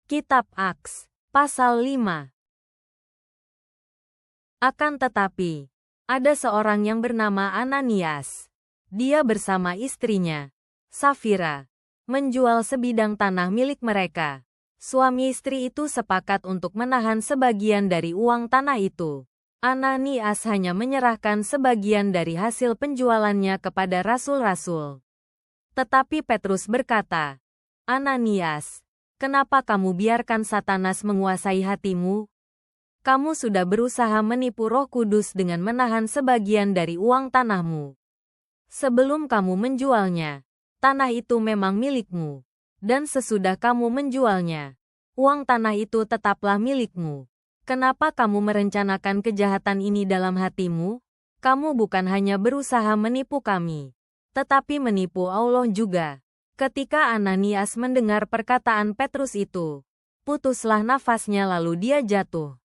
Kitab Aks, pasal 5. Akan tetapi, ada seorang yang bernama Ananias. Dia bersama istrinya, Safira, menjual sebidang tanah milik mereka. Suami istri itu sepakat untuk menahan sebagian dari uang tanah itu. Ananias hanya menyerahkan sebagian dari hasil penjualannya kepada rasul-rasul. Tetapi Petrus berkata, "Ananias, kenapa kamu biarkan Satanas menguasai hatimu? Kamu sudah berusaha menipu Roh Kudus dengan menahan sebagian dari uang tanahmu. Sebelum kamu menjualnya, tanah itu memang milikmu. Dan sesudah kamu menjualnya, uang tanah itu tetaplah milikmu. Kenapa kamu merencanakan kejahatan ini dalam hatimu? Kamu bukan hanya berusaha menipu kami, tetapi menipu Allah juga." Ketika Ananias mendengar perkataan Petrus itu, putuslah nafasnya lalu dia jatuh.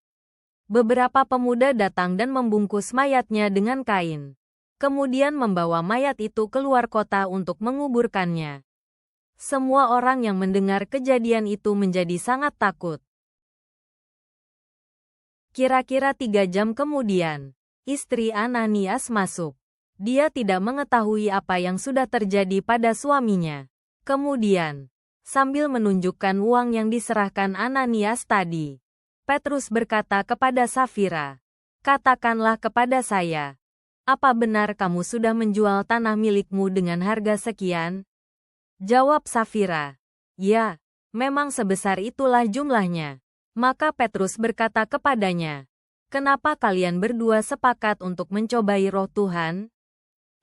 Beberapa pemuda datang dan membungkus mayatnya dengan kain. Kemudian membawa mayat itu keluar kota untuk menguburkannya. Semua orang yang mendengar kejadian itu menjadi sangat takut. Kira-kira 3 jam kemudian, istri Ananias masuk. Dia tidak mengetahui apa yang sudah terjadi pada suaminya. Kemudian, sambil menunjukkan uang yang diserahkan Ananias tadi, Petrus berkata kepada Safira, "Katakanlah kepada saya, apa benar kamu sudah menjual tanah milikmu dengan harga sekian?" Jawab Safira, "Ya, memang sebesar itulah jumlahnya." Maka Petrus berkata kepadanya, "Kenapa kalian berdua sepakat untuk mencobai Roh Tuhan?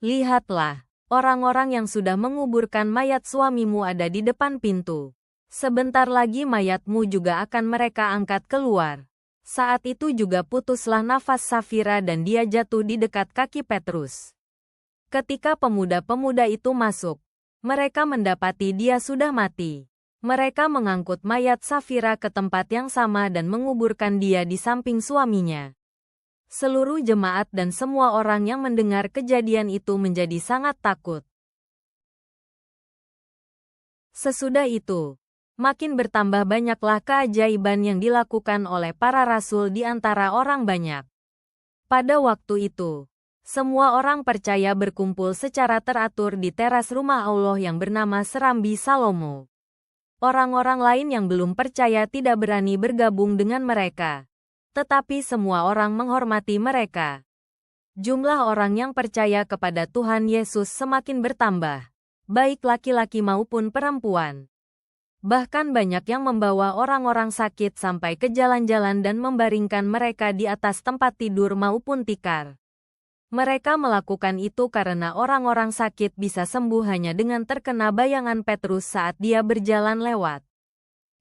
Lihatlah, orang-orang yang sudah menguburkan mayat suamimu ada di depan pintu. Sebentar lagi mayatmu juga akan mereka angkat keluar." Saat itu juga putuslah nafas Safira dan dia jatuh di dekat kaki Petrus. Ketika pemuda-pemuda itu masuk, mereka mendapati dia sudah mati. Mereka mengangkut mayat Safira ke tempat yang sama dan menguburkan dia di samping suaminya. Seluruh jemaat dan semua orang yang mendengar kejadian itu menjadi sangat takut. Sesudah itu, makin bertambah banyaklah keajaiban yang dilakukan oleh para rasul di antara orang banyak. Pada waktu itu, semua orang percaya berkumpul secara teratur di teras rumah Allah yang bernama Serambi Salomo. Orang-orang lain yang belum percaya tidak berani bergabung dengan mereka, tetapi semua orang menghormati mereka. Jumlah orang yang percaya kepada Tuhan Yesus semakin bertambah, baik laki-laki maupun perempuan. Bahkan banyak yang membawa orang-orang sakit sampai ke jalan-jalan dan membaringkan mereka di atas tempat tidur maupun tikar. Mereka melakukan itu karena orang-orang sakit bisa sembuh hanya dengan terkena bayangan Petrus saat dia berjalan lewat.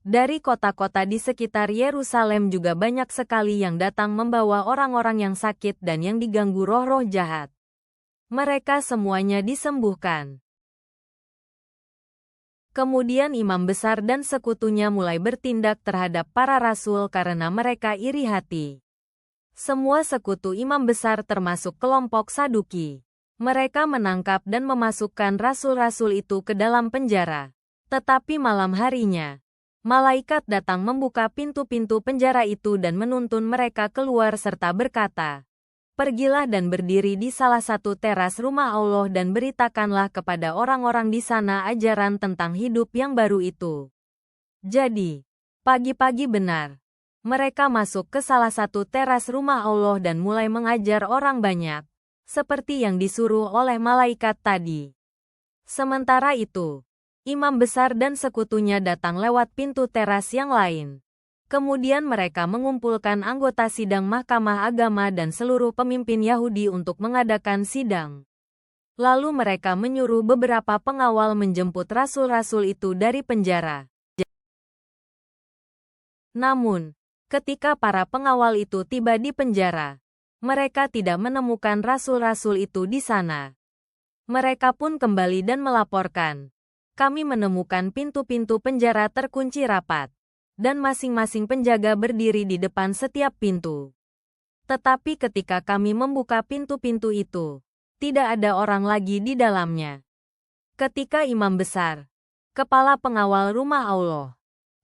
Dari kota-kota di sekitar Yerusalem juga banyak sekali yang datang membawa orang-orang yang sakit dan yang diganggu roh-roh jahat. Mereka semuanya disembuhkan. Kemudian imam besar dan sekutunya mulai bertindak terhadap para rasul karena mereka iri hati. Semua sekutu imam besar termasuk kelompok Saduki. Mereka menangkap dan memasukkan rasul-rasul itu ke dalam penjara. Tetapi malam harinya, malaikat datang membuka pintu-pintu penjara itu dan menuntun mereka keluar serta berkata, "Pergilah dan berdiri di salah satu teras rumah Allah dan beritakanlah kepada orang-orang di sana ajaran tentang hidup yang baru itu." Jadi, pagi-pagi benar, mereka masuk ke salah satu teras rumah Allah dan mulai mengajar orang banyak, seperti yang disuruh oleh malaikat tadi. Sementara itu, imam besar dan sekutunya datang lewat pintu teras yang lain. Kemudian mereka mengumpulkan anggota sidang Mahkamah Agama dan seluruh pemimpin Yahudi untuk mengadakan sidang. Lalu mereka menyuruh beberapa pengawal menjemput rasul-rasul itu dari penjara. Namun, ketika para pengawal itu tiba di penjara, mereka tidak menemukan rasul-rasul itu di sana. Mereka pun kembali dan melaporkan, "Kami menemukan pintu-pintu penjara terkunci rapat, dan masing-masing penjaga berdiri di depan setiap pintu. Tetapi ketika kami membuka pintu-pintu itu, tidak ada orang lagi di dalamnya." Ketika imam besar, kepala pengawal rumah Allah,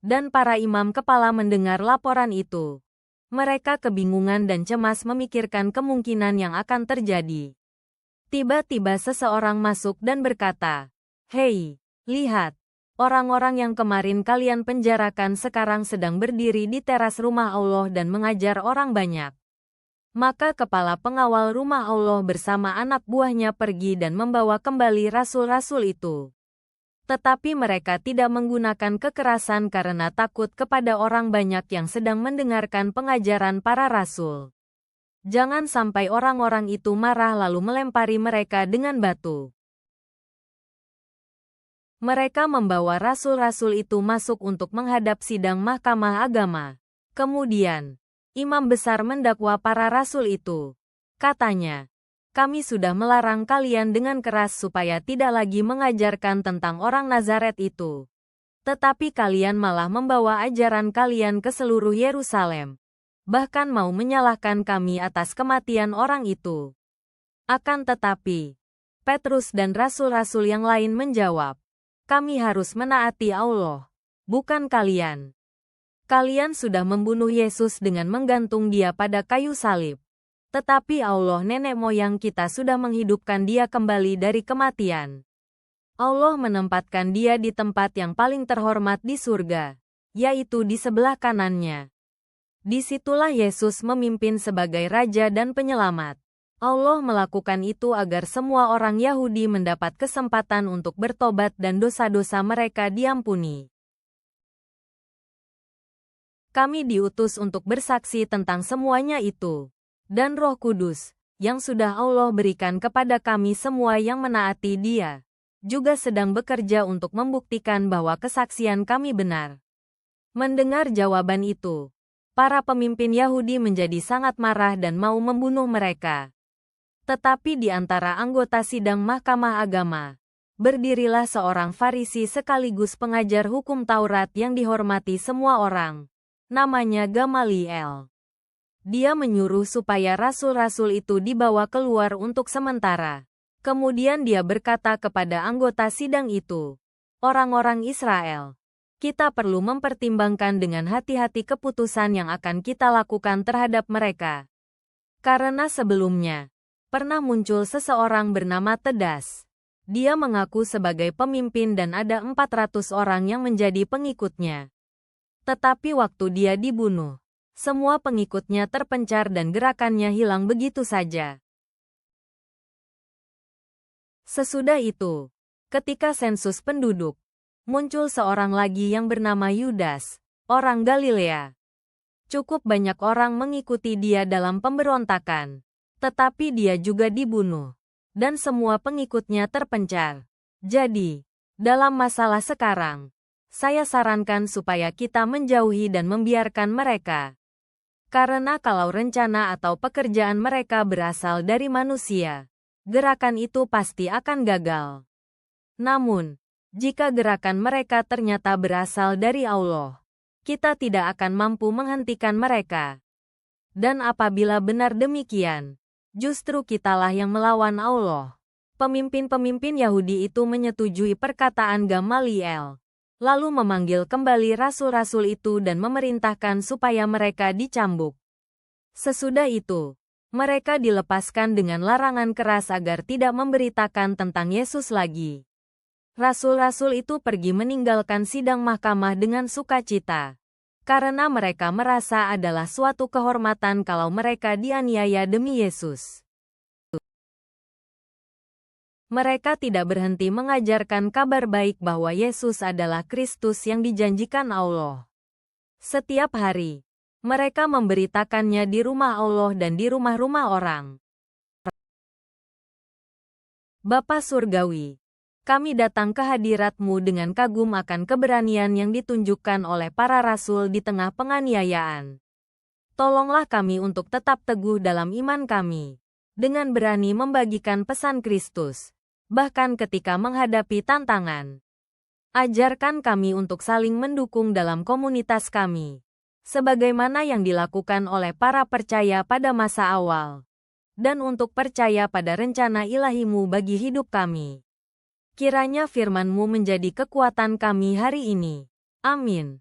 Dan para imam kepala mendengar laporan itu. Mereka kebingungan dan cemas memikirkan kemungkinan yang akan terjadi. Tiba-tiba seseorang masuk dan berkata, "Hei, lihat, orang-orang yang kemarin kalian penjarakan sekarang sedang berdiri di teras rumah Allah dan mengajar orang banyak." Maka kepala pengawal rumah Allah bersama anak buahnya pergi dan membawa kembali rasul-rasul itu. Tetapi mereka tidak menggunakan kekerasan karena takut kepada orang banyak yang sedang mendengarkan pengajaran para rasul. Jangan sampai orang-orang itu marah lalu melempari mereka dengan batu. Mereka membawa rasul-rasul itu masuk untuk menghadap sidang mahkamah agama. Kemudian, imam besar mendakwa para rasul itu. Katanya, "Kami sudah melarang kalian dengan keras supaya tidak lagi mengajarkan tentang orang Nazaret itu. Tetapi kalian malah membawa ajaran kalian ke seluruh Yerusalem. Bahkan mau menyalahkan kami atas kematian orang itu." Akan tetapi, Petrus dan rasul-rasul yang lain menjawab, "Kami harus menaati Allah, bukan kalian. Kalian sudah membunuh Yesus dengan menggantung dia pada kayu salib. Tetapi Allah nenek moyang kita sudah menghidupkan dia kembali dari kematian. Allah menempatkan dia di tempat yang paling terhormat di surga, yaitu di sebelah kanannya. Disitulah Yesus memimpin sebagai Raja dan Penyelamat. Allah melakukan itu agar semua orang Yahudi mendapat kesempatan untuk bertobat dan dosa-dosa mereka diampuni. Kami diutus untuk bersaksi tentang semuanya itu. Dan Roh Kudus, yang sudah Allah berikan kepada kami semua yang menaati Dia, juga sedang bekerja untuk membuktikan bahwa kesaksian kami benar." Mendengar jawaban itu, para pemimpin Yahudi menjadi sangat marah dan mau membunuh mereka. Tetapi di antara anggota sidang mahkamah agama, berdirilah seorang Farisi sekaligus pengajar hukum Taurat yang dihormati semua orang. Namanya Gamaliel. Dia menyuruh supaya rasul-rasul itu dibawa keluar untuk sementara. Kemudian dia berkata kepada anggota sidang itu, "Orang-orang Israel, kita perlu mempertimbangkan dengan hati-hati keputusan yang akan kita lakukan terhadap mereka. Karena sebelumnya, pernah muncul seseorang bernama Tedas. Dia mengaku sebagai pemimpin dan ada 400 orang yang menjadi pengikutnya. Tetapi waktu dia dibunuh, semua pengikutnya terpencar dan gerakannya hilang begitu saja. Sesudah itu, ketika sensus penduduk, muncul seorang lagi yang bernama Yudas, orang Galilea. Cukup banyak orang mengikuti dia dalam pemberontakan, tetapi dia juga dibunuh, dan semua pengikutnya terpencar. Jadi, dalam masalah sekarang, saya sarankan supaya kita menjauhi dan membiarkan mereka. Karena kalau rencana atau pekerjaan mereka berasal dari manusia, gerakan itu pasti akan gagal. Namun, jika gerakan mereka ternyata berasal dari Allah, kita tidak akan mampu menghentikan mereka. Dan apabila benar demikian, justru kitalah yang melawan Allah." Pemimpin-pemimpin Yahudi itu menyetujui perkataan Gamaliel, lalu memanggil kembali rasul-rasul itu dan memerintahkan supaya mereka dicambuk. Sesudah itu, mereka dilepaskan dengan larangan keras agar tidak memberitakan tentang Yesus lagi. Rasul-rasul itu pergi meninggalkan sidang mahkamah dengan sukacita, karena mereka merasa adalah suatu kehormatan kalau mereka dianiaya demi Yesus. Mereka tidak berhenti mengajarkan kabar baik bahwa Yesus adalah Kristus yang dijanjikan Allah. Setiap hari, mereka memberitakannya di rumah Allah dan di rumah-rumah orang. Bapa Surgawi, kami datang ke hadirat-Mu dengan kagum akan keberanian yang ditunjukkan oleh para rasul di tengah penganiayaan. Tolonglah kami untuk tetap teguh dalam iman kami, dengan berani membagikan pesan Kristus, bahkan ketika menghadapi tantangan. Ajarkan kami untuk saling mendukung dalam komunitas kami, sebagaimana yang dilakukan oleh para percaya pada masa awal, dan untuk percaya pada rencana ilahi-Mu bagi hidup kami. Kiranya firman-Mu menjadi kekuatan kami hari ini. Amin.